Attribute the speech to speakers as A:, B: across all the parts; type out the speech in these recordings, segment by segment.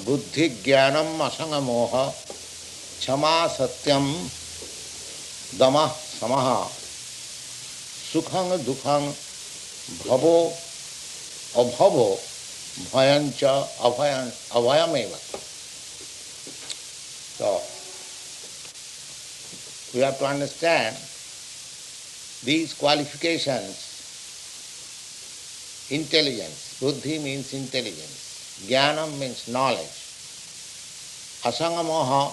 A: buddhi jnanam asanga moha chama satyam dama samaha sukhang dukhang bhavo abhavo bhayancha abhayameva. So, we have to understand these qualifications. Intelligence. Buddhi means intelligence. Jnanam means knowledge. Asanga moha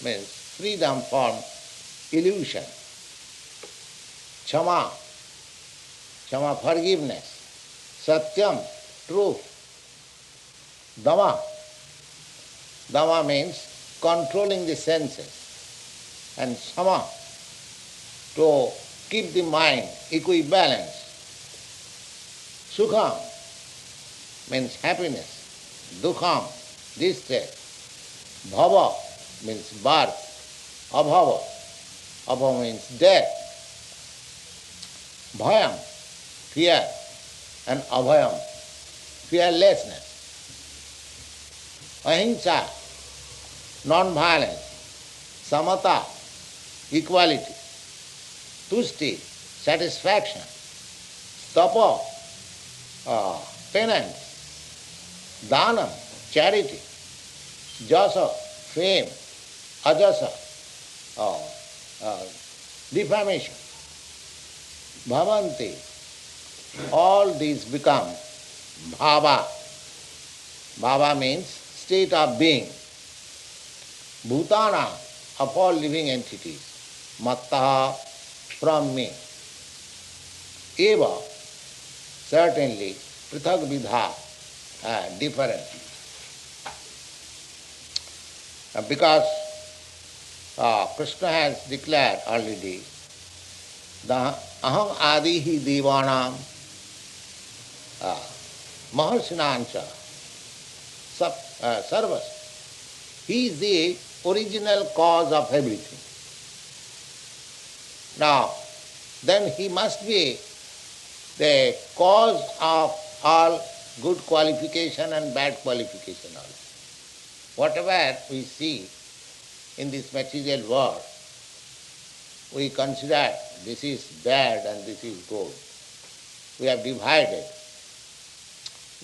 A: means freedom from illusion. Chama, forgiveness. Satyam, truth. Dama means controlling the senses. And sama, to keep the mind equibalanced. Sukham means happiness. Dukham, distress. Bhava means birth. Abhava means death. Bhayam, fear. And abhayam, fearlessness. Ahimsa, non-violence. Samata, equality. Tushti, satisfaction. Tapa, penance. Dhanam, charity. Jasa, fame. Ajasa, defamation. Bhavanti, all these become bhava. Bhava means state of being. Bhutana, of all living entities. Mattaha, from me. Eva, certainly, prithak vidha, different. Because Krishna has declared already, the aham adihi devanam maharsinancha sarvas. He is the original cause of everything. Now, then he must be the cause of all good qualification and bad qualification also. Whatever we see in this material world, we consider this is bad and this is good. We have divided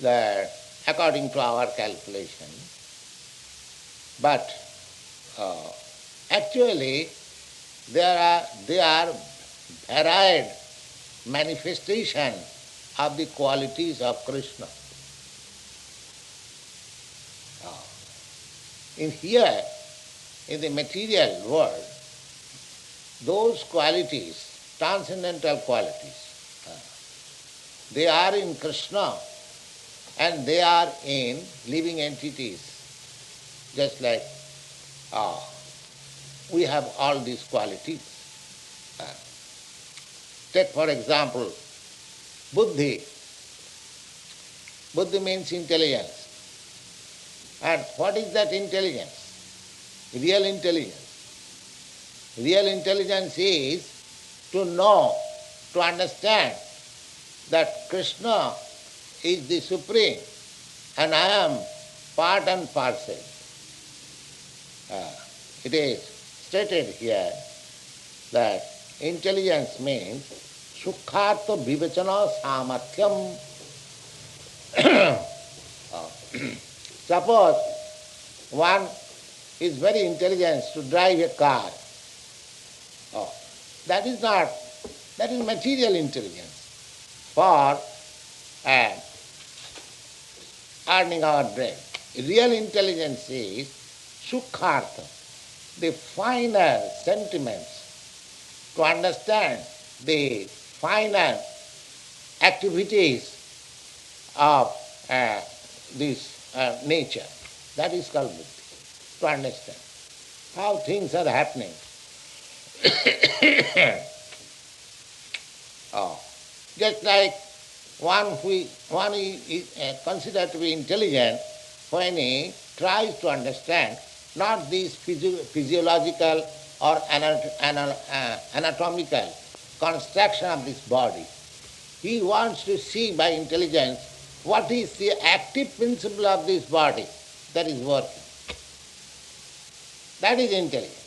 A: that according to our calculation. But actually they are varied manifestation of the qualities of Krishna. In here, in the material world, those qualities, transcendental qualities, they are in Krishna and they are in living entities. Just like we have all these qualities. Take for example, buddhi. Buddhi means intelligence. And what is that intelligence? Real intelligence. Real intelligence is to know, to understand that Krishna is the Supreme and I am part and parcel. It is stated here that intelligence means sukhartha vivachana samathyam. Suppose one is very intelligent to drive a car. That is material intelligence for earning our bread. Real intelligence is sukhartha, the finer sentiments, to understand the finer activities of this nature. That is called buddhi, to understand how things are happening. Just like one is considered to be intelligent when he tries to understand not this physiological or anatomical construction of this body. He wants to see by intelligence what is the active principle of this body that is working. That is intelligence.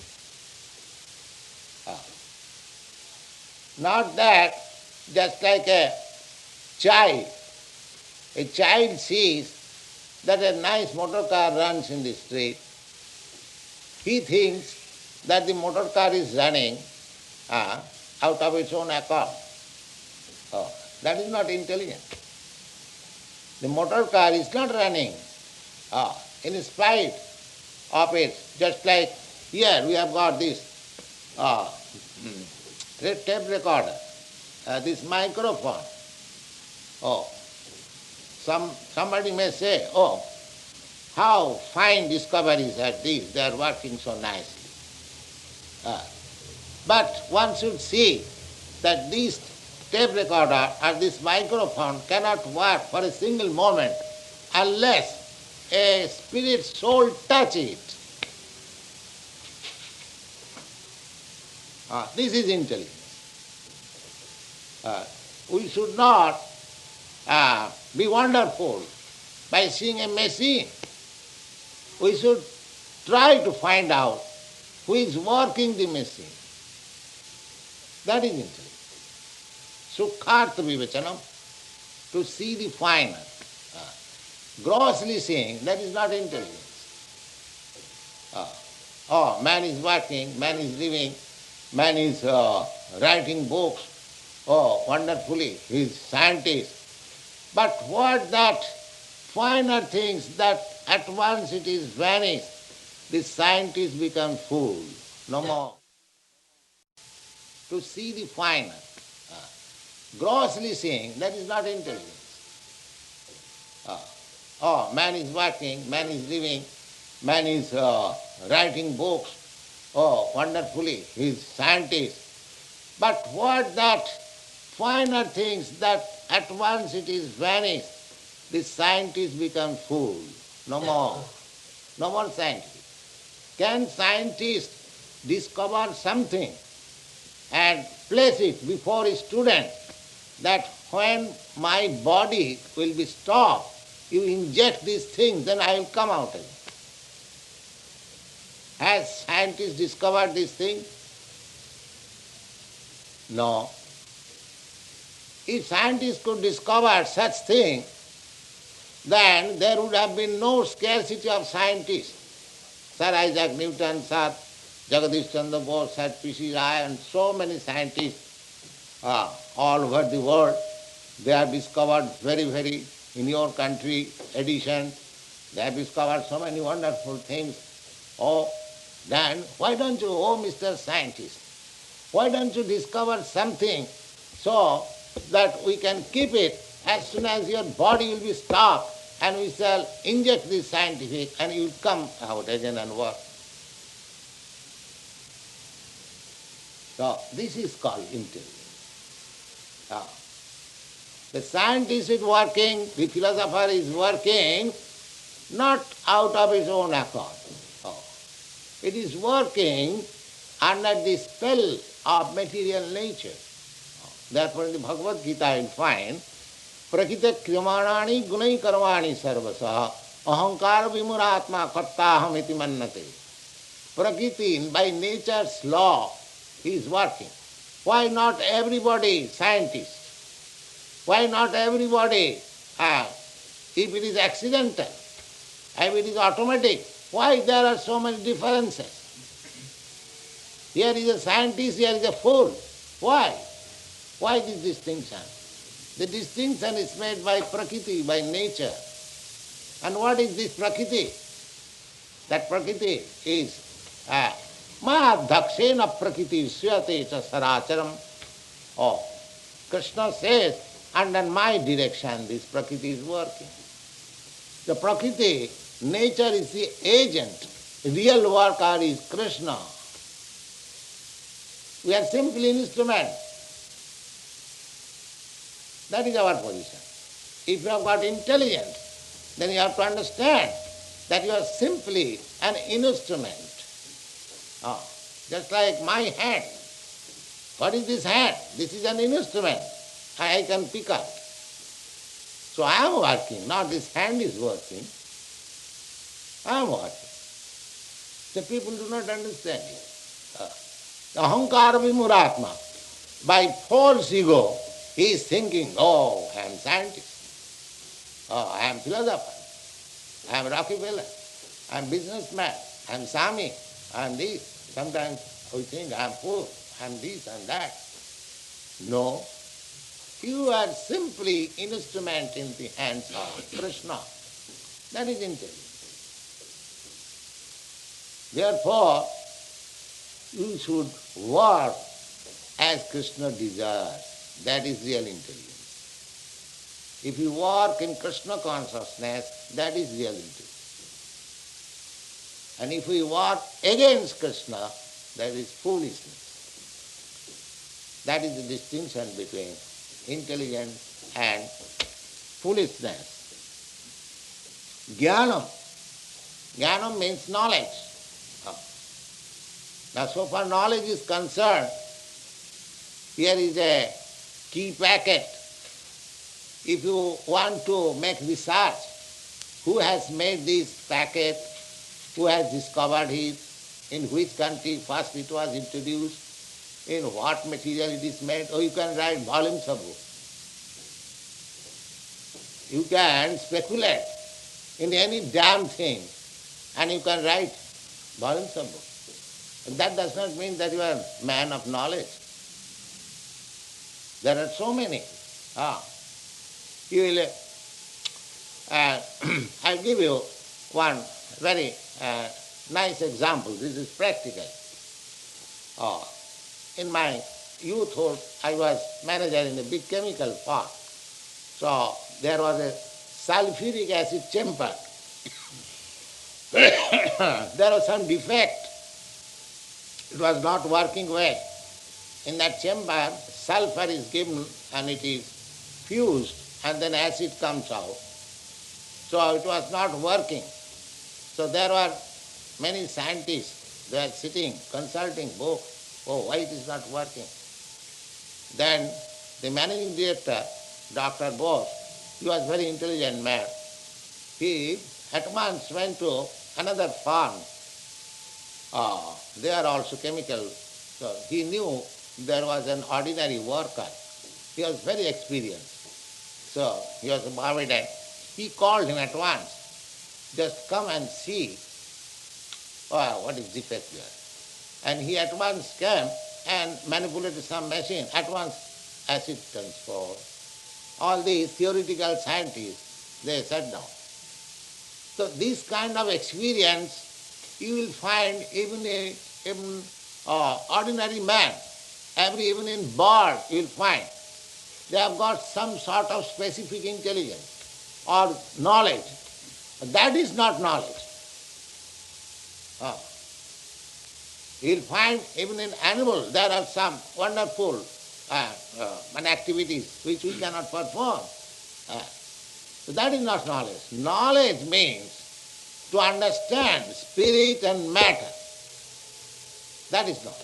A: Ah. Not that just like child. A child sees that a nice motor car runs in the street. He thinks that the motor car is running out of its own accord. Oh, that is not intelligent. The motor car is not running in spite of it. Just like here we have got this tape recorder, this microphone. Oh, somebody may say, oh, how fine discoveries are these, they are working so nicely. But one should see that this tape recorder or this microphone cannot work for a single moment unless a spirit soul touch it. This is intelligence. We should not be wonderful by seeing a machine. We should try to find out who is working the machine. That is intelligence. Sukhartha vivachanam, to see the finer. Grossly seeing, that is not intelligence. Man is working, man is living, man is writing books, wonderfully, he is scientist. But what that finer things that at once it is vanished, the scientist becomes fool, no more. To see the finer. Grossly seeing, that is not intelligence. Man is working, man is living, man is writing books, wonderfully, he is scientist. But what that finer things that at once it is vanished, the scientist becomes fool, no more. No more scientist. Can scientist discover something and place it before a student that when my body will be stopped, you inject this thing, then I will come out again? Has scientists discovered this thing? No. If scientists could discover such thing, then there would have been no scarcity of scientists. Sir Isaac Newton, Sir Jagadish Chandra Bose, Sir P.C. Rai, and so many scientists all over the world, they have discovered very, in your country, edition, they have discovered so many wonderful things. Oh, then why don't you, oh Mr. Scientist, why don't you discover something so that we can keep it as soon as your body will be stopped and we shall inject this scientific and you will come out again and work. So this is called intelligence. The scientist is working, the philosopher is working not out of his own accord. It is working under the spell of material nature. Therefore in the Bhagavad Gita you will find prakita kriyamanani gunai karmani sarvasa ahankara vimuratma kartaham iti mannate. Prakriti, by nature's law, he is working. Why not everybody scientist? Why not everybody? If it is accidental, if it is automatic, why there are so many differences? Here is a scientist, here is a fool. Why? Why this distinction? The distinction is made by Prakriti, by nature. And what is this Prakriti? That Prakriti is Mahadhakshena Prakriti Suyate cha Saracharam. Oh, Krishna says, under my direction this Prakriti is working. The Prakriti, nature is the agent. Real worker is Krishna. We are simply instruments. That is our position. If you have got intelligence, then you have to understand that you are simply an instrument. Just like my hand. What is this hand? This is an instrument. I can pick up. So I am working, not this hand is working. I am working. The people do not understand it. Ahankara vimuratma. By false ego, he is thinking, oh, I am scientist, oh, I am philosopher, I am Rockefeller, I am businessman, I am Sami, I am this. Sometimes we think I am poor, I am this and that. No, you are simply instrument in the hands of Krishna. That is intelligence. Therefore, you should work as Krishna desires. That is real intelligence. If you work in Krishna consciousness, that is real intelligence. And if we work against Krishna, that is foolishness. That is the distinction between intelligence and foolishness. Jnanam. Jnanam means knowledge. Now, so far knowledge is concerned, here is a key packet. If you want to make research, who has made this packet, who has discovered it, in which country first it was introduced, in what material it is made, or you can write volumes of books. You can speculate in any damn thing and you can write volumes of books. That does not mean that you are a man of knowledge. There are so many. You will, I'll give you one very nice example. This is practical. In my youthhood, I was manager in a big chemical park. So there was a sulfuric acid chamber. There was some defect. It was not working well. In that chamber, sulfur is given and it is fused and then acid comes out. So it was not working. So there were many scientists, they were sitting, consulting books. Oh, why it is not working? Then the managing director, Dr. Bose, he was a very intelligent man. He at once went to another farm. They are also chemical. So he knew there was an ordinary worker. He was very experienced. So he was a Mohammedan. He called him at once. Just come and see what is defect there. And he at once came and manipulated some machine. At once acid transfer. All these theoretical scientists, they sat down. So this kind of experience you will find even in ordinary man, even in baar you will find. They have got some sort of specific intelligence or knowledge. That is not knowledge. You will find even in animal there are some wonderful activities which we cannot perform. So that is not knowledge. Knowledge means to understand spirit and matter. That is knowledge.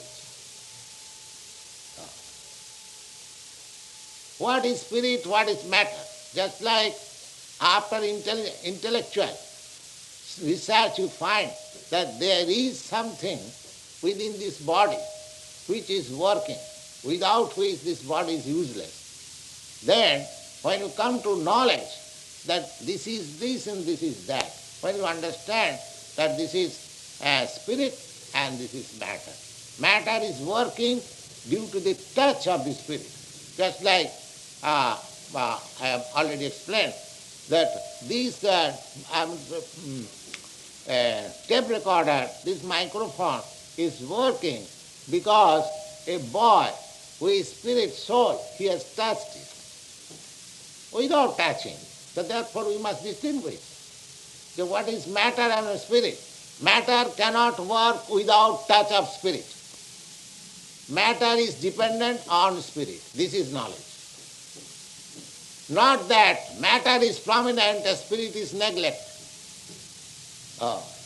A: What is spirit, what is matter? Just like after intellectual research you find that there is something within this body which is working, without which this body is useless. Then when you come to knowledge that this is this and this is that, when you understand that this is spirit and this is matter. Matter is working due to the touch of the spirit. Just like I have already explained that this tape recorder, this microphone is working because a boy with spirit soul, he has touched it without touching. So therefore we must distinguish. So what is matter and spirit? Matter cannot work without touch of spirit. Matter is dependent on spirit. This is knowledge. Not that matter is prominent and spirit is neglected.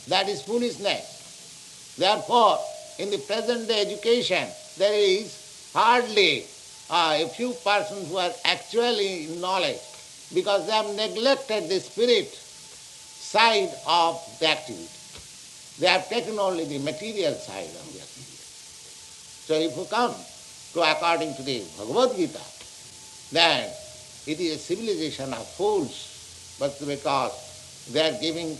A: That is foolishness. Therefore, in the present day education, there is hardly a few persons who are actually in knowledge. because they have neglected the spirit side of the activity. They have taken only the material side of the activity. So if you come to according to the Bhagavad Gita, then it is a civilization of fools, but because they are giving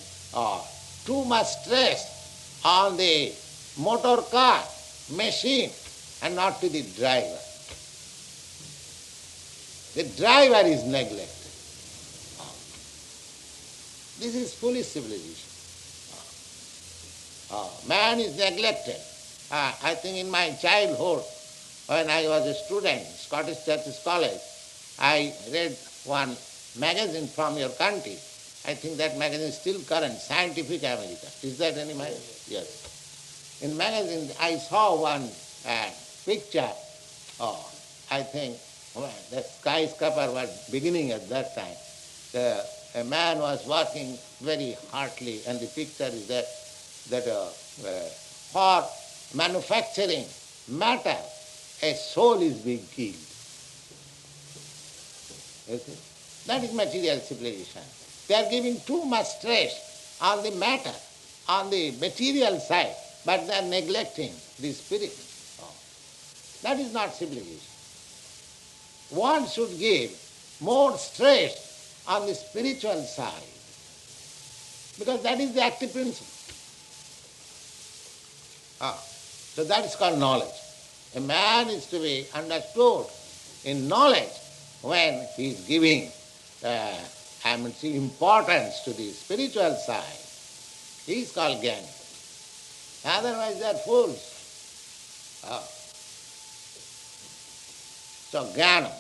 A: too much stress on the motor car, machine, and not to the driver. The driver is neglected. This is foolish civilization. Man is neglected. I think in my childhood, when I was a student, Scottish Churches College, I read one magazine from your country. I think that magazine is still current, Scientific America. Is that any magazine? Yes. In magazine, I saw one picture. I think the skyscraper was beginning at that time. A man was working very heartily, and the picture is that for manufacturing matter, a soul is being killed. You see? That is material civilization. They are giving too much stress on the matter, on the material side, but they are neglecting the spirit. That is not civilization. One should give more stress on the spiritual side, because that is the active principle. So that is called knowledge. A man is to be understood in knowledge when he is giving importance to the spiritual side. He is called Jnani. Otherwise they are fools. So Jnana.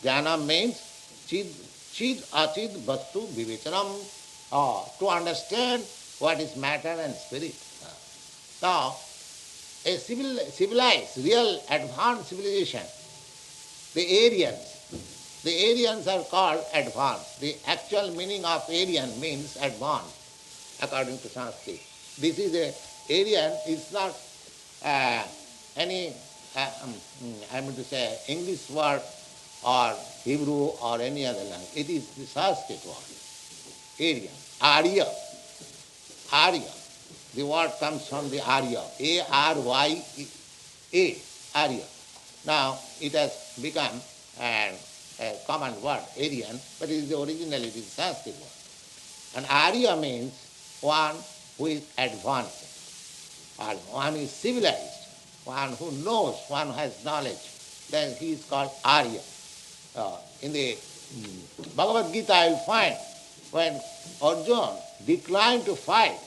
A: Jnana means chid achid vastu vivechanam, to understand what is matter and spirit. Now, a civilized, real advanced civilization, the Aryans are called advanced. The actual meaning of Aryan means advanced, according to Sanskrit. This is Aryan is not any, I mean to say, English word or Hebrew or any other language. It is the Sanskrit word, Aryan, Arya, Arya. The word comes from the Arya, A-R-Y-A, Arya. Now, it has become a common word, Aryan, but it is the original, it is Sanskrit word. And Arya means one who is advancing, or one who is civilized, one who knows, one who has knowledge. Then he is called Arya. In the Bhagavad Gita, I will find when Arjuna declined to fight,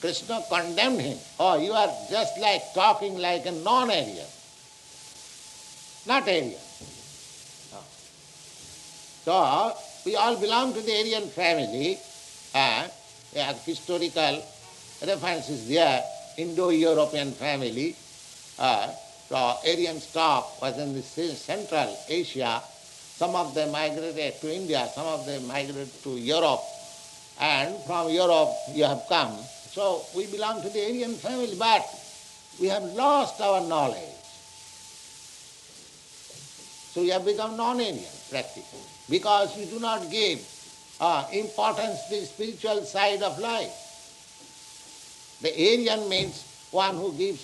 A: Krishna condemned him. Oh, you are just like talking like a non-Aryan, not Aryan. So, we all belong to the Aryan family. Historical references there, Indo-European family. So, Aryan stock was in the Central Asia. Some of them migrated to India, some of them migrated to Europe. And from Europe you have come. So we belong to the Aryan family, but we have lost our knowledge. So we have become non-Aryan practically, because we do not give importance to the spiritual side of life. The Aryan means one who gives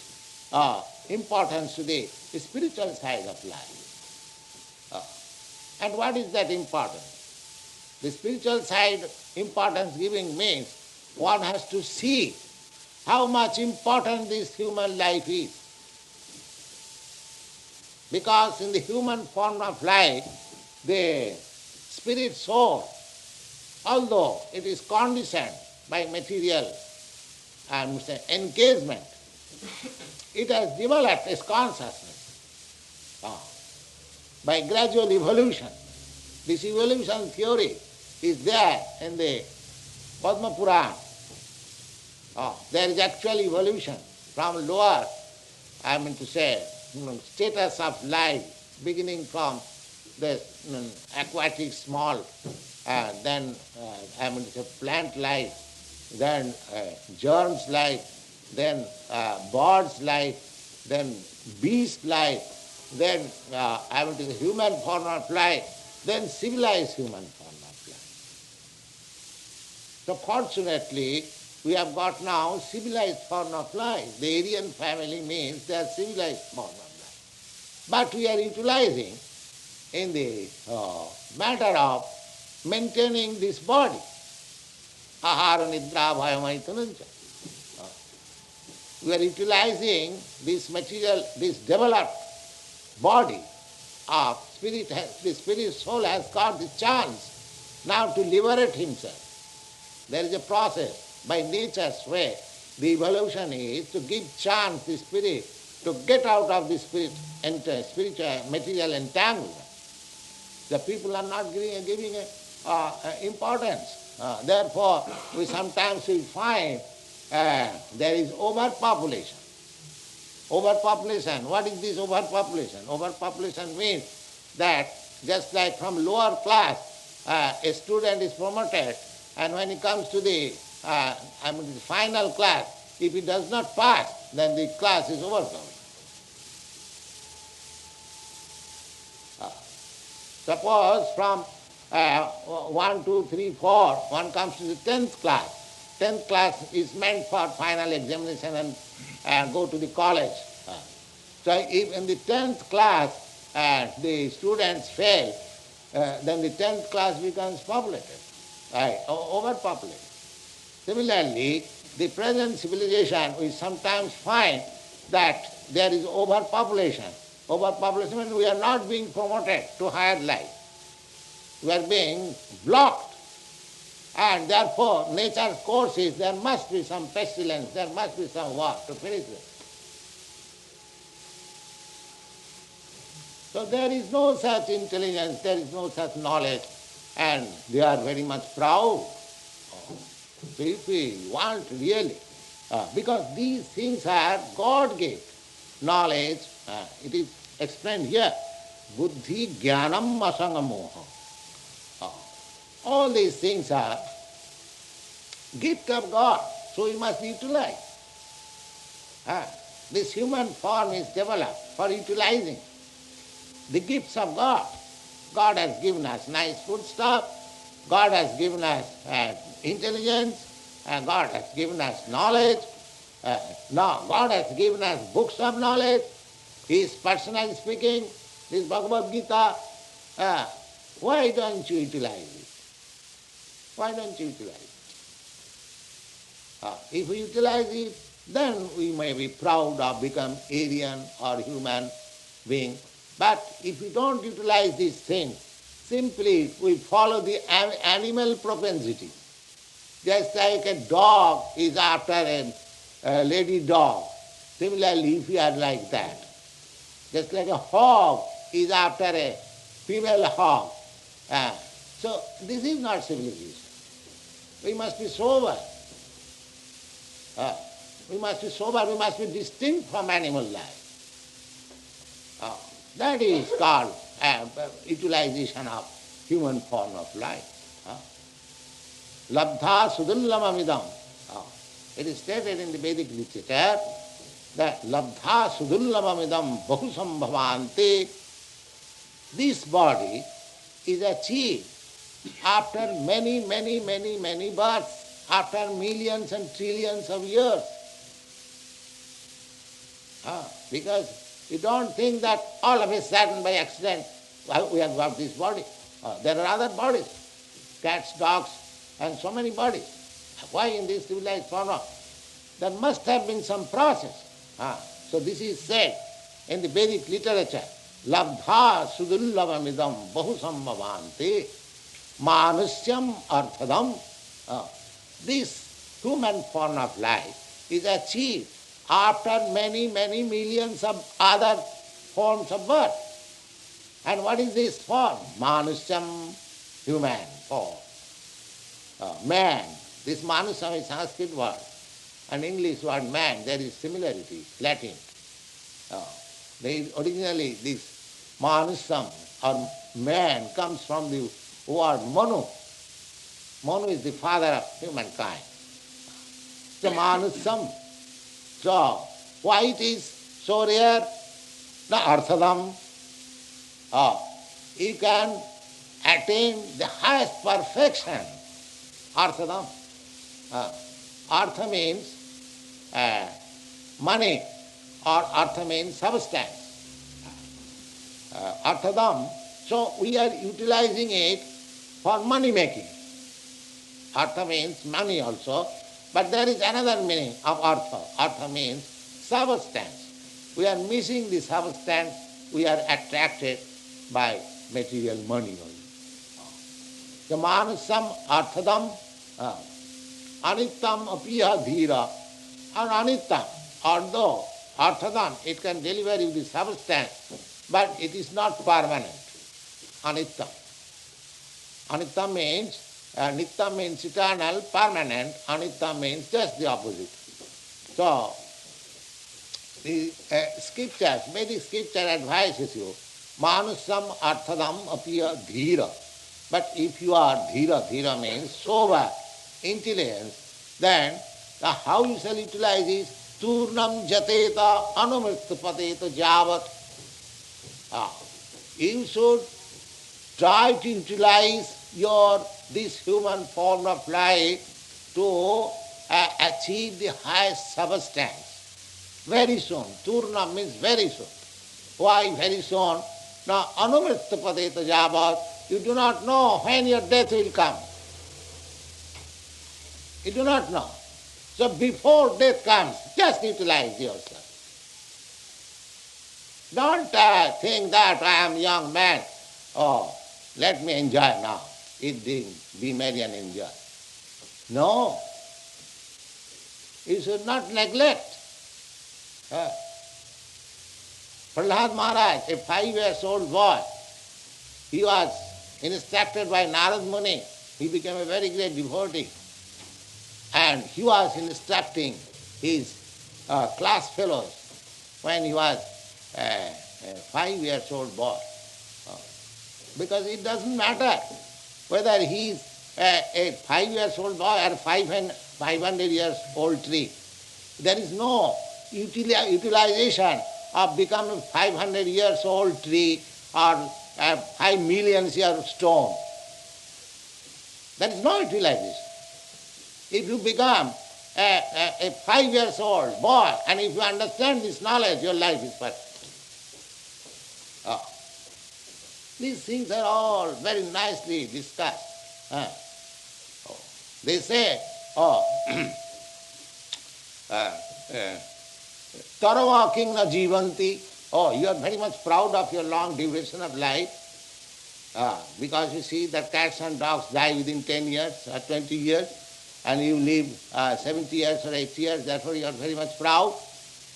A: importance to the spiritual side of life. And what is that importance? The spiritual side importance giving means one has to see how much important this human life is. Because in the human form of life, the spirit soul, although it is conditioned by material engagement, it has developed its consciousness by gradual evolution. This evolution theory is there in the Padma Purana. There is actual evolution from lower, status of life, beginning from the aquatic small, then plant life, then germs life, then bird's life, then beast life, then human form of life, then civilized human form of life. So fortunately, we have got now civilized form of life. The Aryan family means they are civilized form of life. But we are utilizing in the matter of maintaining this body. Ahara nidra bhayamaitanancha. We are utilizing this material, this developed body of spirit. The spirit soul has got the chance now to liberate himself. There is a process by nature's way. The evolution is to give chance the spirit to get out of the spiritual material entanglement. The people are not giving importance. Therefore, we sometimes will find there is overpopulation. Overpopulation. What is this overpopulation? Overpopulation means that just like from lower class, a student is promoted, and when he comes to the the final class, if he does not pass, then the class is overcrowded. Suppose from 1, 2, 3, 4, one comes to the 10th class. 10th class is meant for final examination and go to the college. So if in the 10th class the students fail, then the 10th class becomes populated, overpopulated. Similarly, the present civilization, we sometimes find that there is overpopulation. Overpopulation means we are not being promoted to higher life. We are being blocked. And therefore, nature's course is there must be some pestilence, there must be some war to finish it. So there is no such intelligence, there is no such knowledge, and they are very much proud. So if we want really, because these things are God-given knowledge, it is explained here, buddhi jnanam asangamoha. All these things are gift of God, so we must utilize. This human form is developed for utilizing the gifts of God. God has given us nice food stuff, God has given us intelligence, and God has given us knowledge. God has given us books of knowledge. He is personally speaking, this Bhagavad Gita. Why don't you utilize it? Why don't you utilize it? If we utilize it, then we may be proud of become Aryan or human being. But if we don't utilize these things, simply we follow the animal propensity. Just like a dog is after a lady dog. Similarly, if we are like that. Just like a hog is after a female hog. So this is not civilization. We must be sober. We must be sober, we must be distinct from animal life. That is called utilization of human form of life. Labdha sudullamamidam. It is stated in the Vedic literature that labdha sudullamamidam bahusambhavanti. This body is achieved after many, many, many, many births, after millions and trillions of years. Because you don't think that all of a sudden by accident we have got this body. There are other bodies, cats, dogs, and so many bodies. Why in this civilized form? There must have been some process. So this is said in the Vedic literature. Labdha sudullavamidam bahusambhavanti manusyam arthadam. This human form of life is achieved after many, many millions of other forms of birth. And what is this form? Manusyam, human form. Man. This manusyam is Sanskrit word. And English word man, there is similarity, Latin. Originally this manusyam or man comes from the word manu. Manu is the father of humankind. So manusyam. So, why it is so rare? The arthadam. You can attain the highest perfection. Arthadam. Uh, Artha means money, or artha means substance. Arthadam. So we are utilizing it for money making. Artha means money also, but there is another meaning of artha. Artha means substance. We are missing the substance, we are attracted by material money only. The manasam arthadam anittam apiya dhira. And anittam, although arthadam, it can deliver you the substance, but it is not permanent. Anittam. Anittam means, nitya means eternal, permanent. Anitya means just the opposite. So, the scriptures, Vedic scripture advises you, manusam arthadam apiya dhira. But if you are dhira means sober, intelligence, then how you shall utilize is turnam jateta anumriktapateta javat. You should try to utilize this human form of life to achieve the highest substance. Very soon. Turna means very soon. Why very soon? Now, anumrittapadeta jabat, you do not know when your death will come. You do not know. So before death comes, just utilize yourself. Don't think that I am a young man. Oh, let me enjoy now. Eat, drink, be merry and enjoy. No. You should not neglect. Prahlad Maharaj, a 5-year-old boy, he was instructed by Narad Muni. He became a very great devotee. And he was instructing his class fellows when he was a 5-year-old boy. Because it doesn't matter whether he is a 5-year-old boy or 500-year-old tree. There is no utilization of becoming 500-year-old tree or 5 million-year stone. There is no utilization. If you become a 5-year-old boy and if you understand this knowledge, your life is perfect. These things are all very nicely discussed. They say, tarah king na jivanti. You are very much proud of your long duration of life. Because you see that cats and dogs die within 10 years or 20 years, and you live 70 years or 80 years, therefore you are very much proud.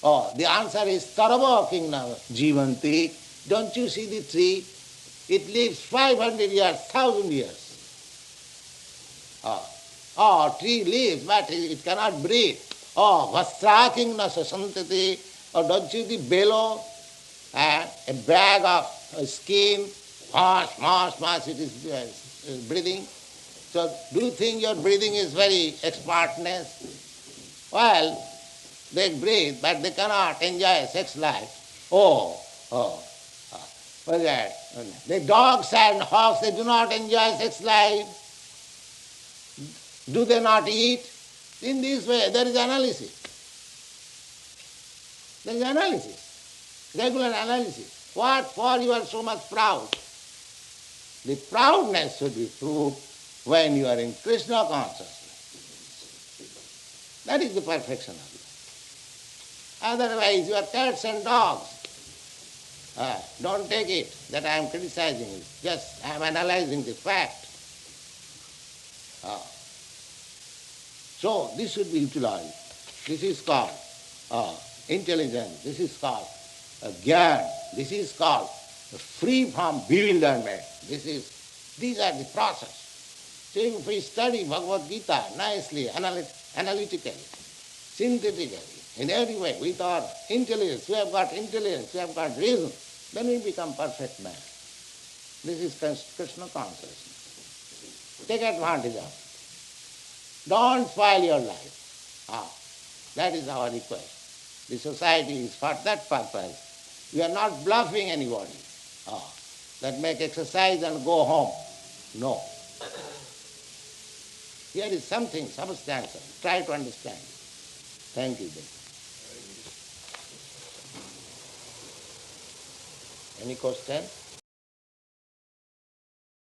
A: The answer is tarah king na jivanti. Don't you see the tree? It lives 500 years, 1,000 years. Tree lives, but it cannot breathe. Vastraking na sasantati. Don't you see the bellow? A bag of skin, mass, it is breathing. So do you think your breathing is very expertness? Well, they breathe, but they cannot enjoy sex life. What is that? The dogs and hogs, they do not enjoy sex life. Do they not eat? In this way, there is analysis. There is analysis. Regular analysis. What for you are so much proud? The proudness should be proved when you are in Krishna consciousness. That is the perfection of it. Otherwise, you are cats and dogs. Don't take it that I am criticizing it. Just I am analyzing the fact. So this should be utilized. This is called intelligence. This is called gyan. This is called free from bewilderment. These are the process. So if we study Bhagavad Gita nicely, analytically, synthetically, in every way, with our intelligence, we have got intelligence, we have got reason, then we become perfect man. This is Krishna consciousness. Take advantage of it. Don't spoil your life. That is our request. The society is for that purpose. We are not bluffing anybody. That make exercise and go home. No. Here is something substantial. Try to understand. Thank you. Any question?